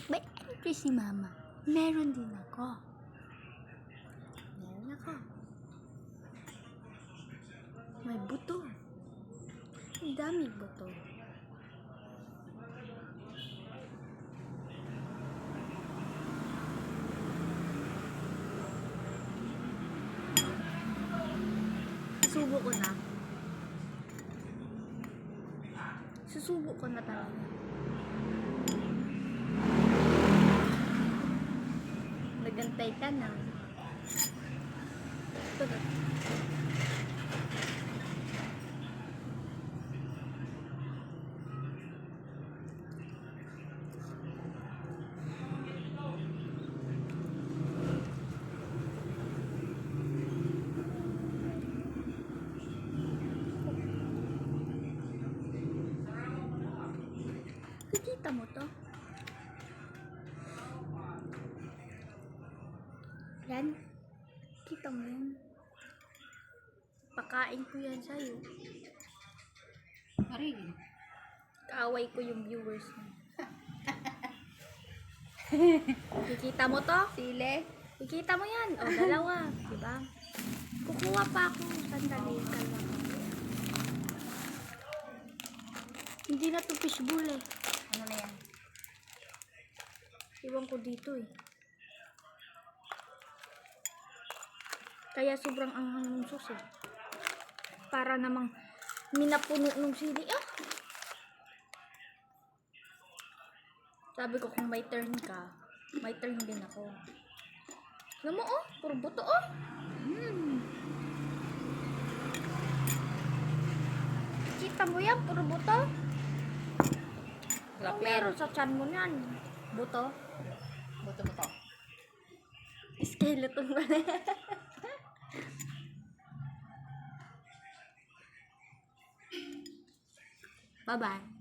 May entry si mama. Meron din ako. Meron ako. May buto. Ang daming buto. Susubo ko na. Susubo ko na talaga. Nagantay ka na. Ito na. Kita mo to? Yan. Kita mo yan. Pakain ko yan sa'yo. Marin. Kaaway ko yung viewers mo. Kikita mo to? Sile. Kikita mo yan. O, dalawa. Diba? Kukuha pa ako. Sandali ka lang. Hindi na to fishbowl eh. Ano na yan? Iwan ko dito eh. Kaya sobrang anghang ng sauce eh. Para namang minapuno ng sili. Ah! Sabi ko kung may turn ka, may turn din ako. Alam mo oh, puro buto oh. Kita mo yan, puro buto. Kung meron sa tiyan mo yan, buto. Buto-buto. Skeleton ba na yan? Bye-bye.